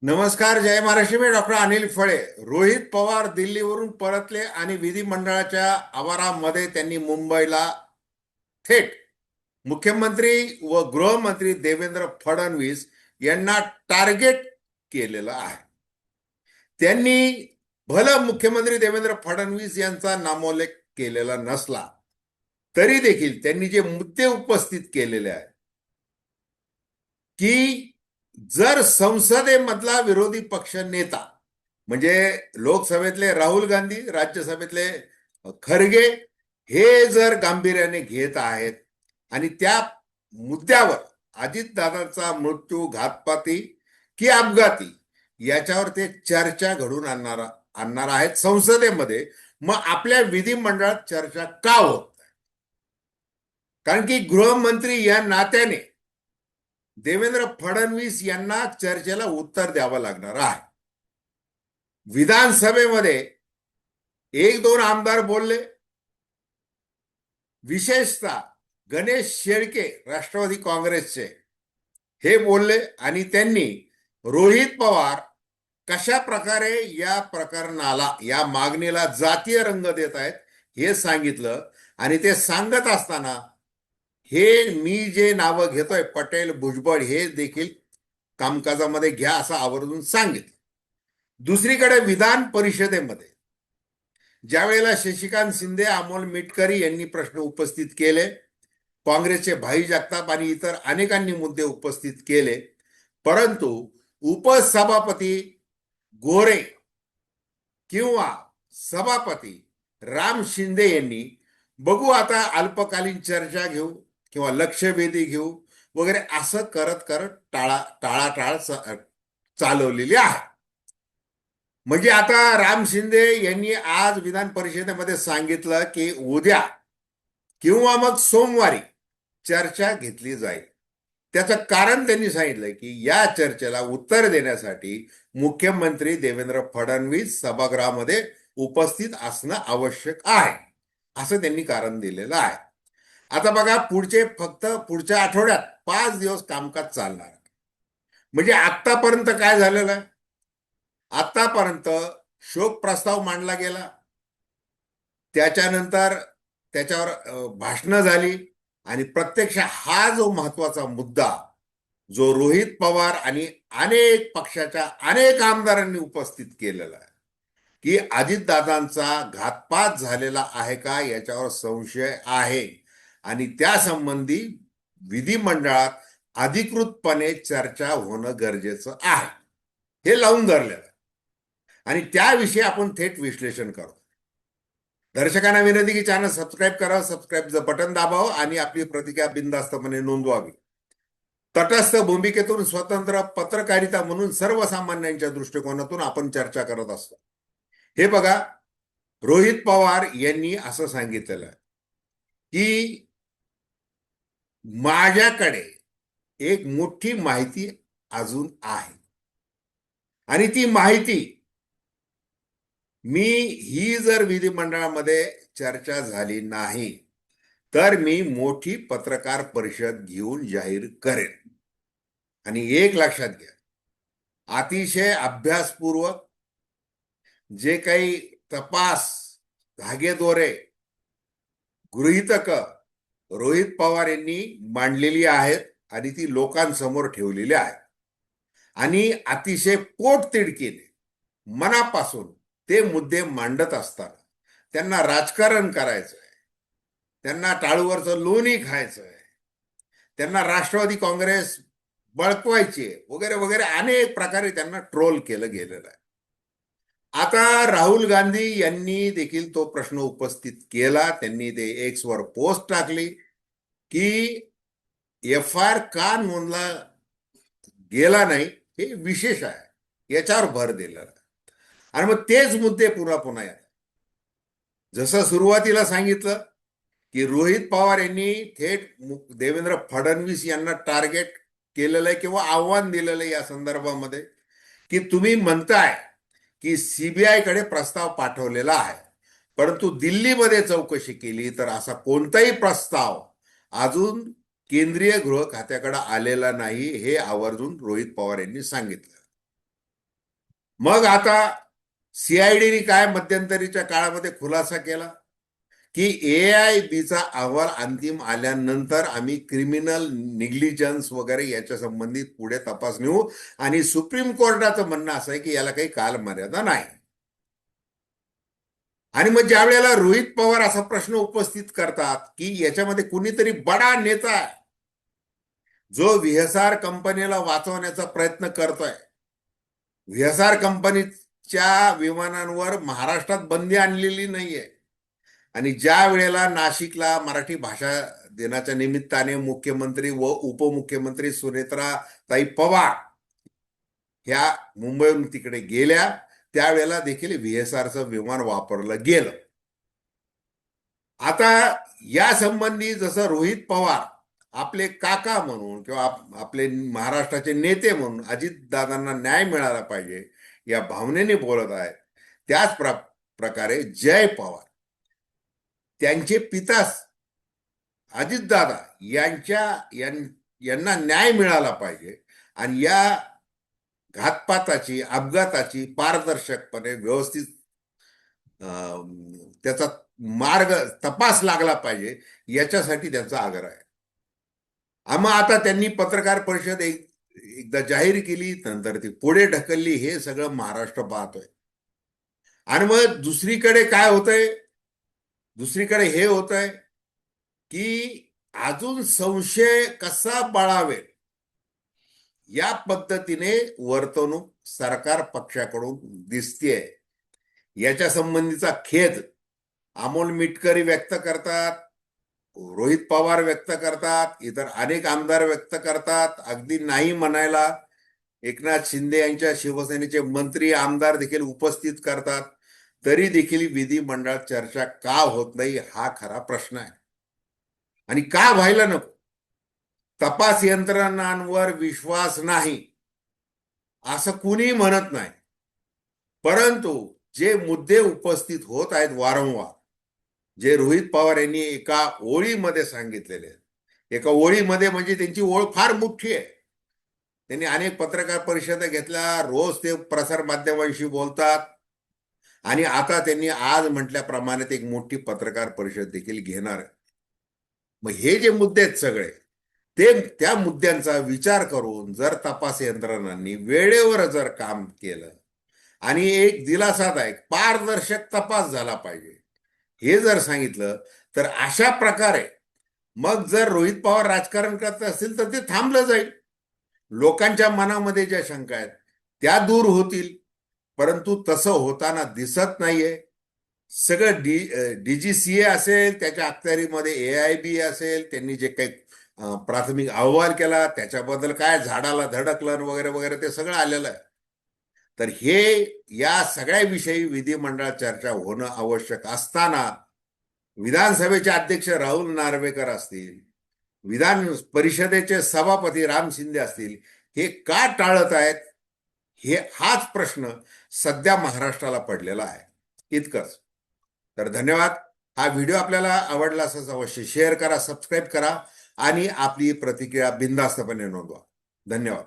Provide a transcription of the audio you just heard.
नमस्कार. जय महाराष्ट्र. मी डॉक्टर अनिल फळे. रोहित पवार दिल्लीवरून परतले आणि विधिमंडळाच्या आवारामध्ये त्यांनी मुंबईला थेट मुख्यमंत्री व गृहमंत्री देवेंद्र फडणवीस यांना टार्गेट केलेलं आहे. त्यांनी भलं मुख्यमंत्री देवेंद्र फडणवीस यांचा नामोल्लेख केलेला नसला तरी देखील त्यांनी जे मुद्दे उपस्थित केलेले आहेत की जर संसदेमधला विरोधी पक्ष नेता म्हणजे लोकसभेतले राहुल गांधी, राज्यसभेतले खरगे हे जर गांभीर्याने घेत आहेत आणि त्या मुद्द्यावर अजितदादांचा मृत्यू घातपाती की अपघाती याच्यावर ते चर्चा घडून आणणार आहेत संसदेमध्ये, मग आपल्या विधिमंडळात चर्चा का होत नाही? कारण की गृहमंत्री या नात्याने देवेंद्र फडणवीस यांना चर्चेला उत्तर द्यावं लागणार आहे. विधानसभेमध्ये एक दोन आमदार बोलले, विशेषतः गणेश शेळके राष्ट्रवादी काँग्रेसचे हे बोलले आणि त्यांनी रोहित पवार कशा प्रकारे या प्रकरणाला, या मागणीला जातीय रंग देत आहेत हे सांगितलं. आणि ते सांगत असताना हे मी जे नावं घेतोय पटेल, भुजबळ हे देखील कामकाजामध्ये घ्या असं आवर्जून सांगितलं. दुसरीकडे विधान परिषदेमध्ये ज्या वेळेला शशिकांत शिंदे, अमोल मिटकरी यांनी प्रश्न उपस्थित केले, काँग्रेसचे भाई जगताप आणि इतर अनेकांनी मुद्दे उपस्थित केले, परंतु उपसभापती गोरे किंवा सभापती राम शिंदे यांनी बघू आता अल्पकालीन चर्चा घेऊ किंवा लक्षवेधी घेऊ वगैरे असं करत करत टाळाटाळ चालवलेली आहे. म्हणजे आता राम शिंदे यांनी आज विधान परिषदेमध्ये सांगितलं की उद्या किंवा मग सोमवारी चर्चा घेतली जाईल. त्याचं कारण त्यांनी सांगितलं की या चर्चेला उत्तर देण्यासाठी मुख्यमंत्री देवेंद्र फडणवीस सभागृहामध्ये उपस्थित असणं आवश्यक आहे असं त्यांनी कारण दिलेलं आहे. आता बघा, फक्त पुढच्या आठवड्यात 5 दिवस कामकाज चालणार. म्हणजे आतापर्यंत काय झालेलं आहे? आतापर्यंत शोक प्रस्ताव मांडला गेला, त्याच्यानंतर त्याच्यावर भाषणं झाली आणि प्रत्यक्ष हा जो महत्वाचा मुद्दा जो रोहित पवार आणि अनेक पक्षाच्या अनेक आमदारांनी उपस्थित केलेला आहे की अजितदादांचा घातपात झालेला आहे का याच्यावर संशय आहे आणि त्या संबंधी विधिमंडळात अधिकृतपणे चर्चा होणं गरजेचं आहे, हे लावून धरलेलं आहे. आणि त्याविषयी आपण थेट विश्लेषण करू. दर्शकांना विनंती की चॅनल सबस्क्राईब करा, सबस्क्राईबचं बटन दाबावं आणि आपली प्रतिक्रिया बिनधास्तपणे नोंदवावी. तटस्थ भूमिकेतून स्वतंत्र पत्रकारिता म्हणून सर्वसामान्यांच्या दृष्टिकोनातून आपण चर्चा करत असतो. हे बघा, रोहित पवार यांनी असं सांगितलेलं आहे की माझ्याकडे एक मोठी माहिती अजून आहे आणि ती माहिती ही जर विधिमंडळामध्ये चर्चा झाली नाही तर मी मोठी पत्रकार परिषद घेऊन जाहीर करेन. आणि एक लक्षात घ्या, अतिशय अभ्यासपूर्वक जे काही तपास धागेदोरे गृहीतक रोहित पवार यांनी मांडलेली आहेत आणि ती लोकांसमोर ठेवलेली आहेत आणि अतिशय पोटतिडकीने मनापासून ते मुद्दे मांडत असताना त्यांना राजकारण करायचं आहे, त्यांना टाळूवरचं लोणी खायचं आहे, त्यांना राष्ट्रवादी काँग्रेस बळकवायची आहे वगैरे वगैरे अनेक प्रकारे त्यांना ट्रोल केलं गेलेलं आहे. आता राहुल गांधी यांनी देखील तो प्रश्न उपस्थित केला. त्यांनी ते एक्स वर पोस्ट टाकली की एफआयआर का नोंदला गेला नाही हे विशेष आहे, याच्यावर भर दिला. आणि मग तेच मुद्दे पुन्हा पुन्हा येतात. जसं सुरुवातीला सांगितलं की रोहित पवार यांनी थेट देवेंद्र फडणवीस यांना टार्गेट केलेलं आहे किंवा आव्हान दिलेलं आहे या संदर्भामध्ये की तुम्ही म्हणताय की सीबीआय कडे प्रस्ताव पाठवलेला आहे, परंतु दिल्लीमध्ये चौकशी केली तर असा कोणताही प्रस्ताव अजून केंद्रीय गृह खात्याकडे आलेला नाही, हे आवर्जून रोहित पवार यांनी सांगितलं. मग आता सीआयडीने काय मध्यंतरीच्या काळामध्ये खुलासा केला की AIBचा अहवाल अंतिम आल्यानंतर आम्ही क्रिमिनल निग्लिजन्स वगैरे याच्या संबंधित पुढे तपास नेऊ, आणि सुप्रीम कोर्टाचं म्हणणं असं आहे की याला काही कालमर्यादा नाही. आणि मग ज्या वेळेला रोहित पवार असा प्रश्न उपस्थित करतात की याच्यामध्ये कुणीतरी बडा नेता आहे जो व्हीएसआर कंपनीला वाचवण्याचा प्रयत्न करतोय, व्हीएसआर कंपनीच्या विमानांवर महाराष्ट्रात बंदी आणलेली नाहीये, आणि ज्या वेळेला नाशिकला मराठी भाषा दिनाच्या निमित्ताने मुख्यमंत्री व उपमुख्यमंत्री सुनेत्राताई पवार ह्या मुंबईहून तिकडे गेल्या, त्यावेळेला देखील व्हीएसआरचं विमान वापरलं गेलं. आता या संबंधी जसं रोहित पवार आपले काका म्हणून किंवा आपले महाराष्ट्राचे नेते म्हणून अजितदादांना न्याय मिळाला पाहिजे या भावनेने बोलत आहेत, त्याच प्रकारे जय पवार त्यांचे पिता अजितदादा यांना न्याय मिळाला पाहिजे, आणि या घातपाताची अपघाताची पारदर्शकपणे व्यवस्थित त्याचा मार्ग तपास लागला पाहिजे याच्यासाठी त्यांचा आग्रह आहे. मग आता त्यांनी पत्रकार परिषद एकदा जाहीर केली, नंतर ती पुढे ढकलली, हे सगळं महाराष्ट्र पाहतोय. आणि मग दुसरीकडे काय होतंय, दुसरीकडे हे होतंय की अजून संशय कसा बळावेल या पद्धतीने वर्तणूक सरकार पक्षाकडून दिसतेय. याच्या संबंधीचा खेद अमोल मिटकरी व्यक्त करतात, रोहित पवार व्यक्त करतात, इतर अनेक आमदार व्यक्त करतात. अगदी नाही म्हणायला एकनाथ शिंदे यांच्या शिवसेनेचे मंत्री आमदार देखील उपस्थित करतात. तरी देखील विधिमंडळात चर्चा का होत नाही हा खरा प्रश्न आहे. आणि का व्हायला नको? तपास यंत्रणांवर विश्वास नाही असं कुणी म्हणत नाही, परंतु जे मुद्दे उपस्थित होत आहेत वारंवार, जे रोहित पवार यांनी एका ओळीमध्ये सांगितलेले आहेत, एका ओळीमध्ये म्हणजे त्यांची ओळ फार मोठी आहे, त्यांनी अनेक पत्रकार परिषदा घेतल्या, रोज ते प्रसार माध्यमांशी बोलतात, आणि आता त्यांनी आज म्हटल्याप्रमाणे एक मोठी पत्रकार परिषद देखील घेणार आहे. मग हे जे मुद्दे आहेत सगळे, ते त्या मुद्द्यांचा विचार करून जर तपास यंत्रणांनी वेळेवर जर काम केलं आणि एक दिलासादायक पारदर्शक तपास झाला पाहिजे हे जर सांगितलं, तर अशा प्रकारे मग जर रोहित पवार राजकारण करत असतील तर ते थांबलं जाईल. लोकांच्या मनामध्ये ज्या शंका आहेत त्या दूर होतील, परंतु तसं होताना दिसत नाहीये. सगळं DGCA असेल, त्याच्या अखत्यारीमध्ये AIB असेल, त्यांनी जे काही प्राथमिक अहवाल केला त्याच्याबद्दल काय झाडाला धडकलं वगैरे वगैरे ते सगळं आलेलं आहे. तर हे या सगळ्याविषयी विधिमंडळात चर्चा होणं आवश्यक असताना विधानसभेचे अध्यक्ष राहुल नार्वेकर असतील, विधान परिषदेचे सभापती राम शिंदे असतील, हे का टाळत आहेत, हाच प्रश्न सध्या महाराष्ट्राला पडलेला आहे. इतकंच. तर धन्यवाद. हा व्हिडिओ आपल्याला आवडला असेल अवश्य शेअर करा, सबस्क्राईब करा, आणि आपली प्रतिक्रिया बिनधास्तपणे नोंदवा. धन्यवाद.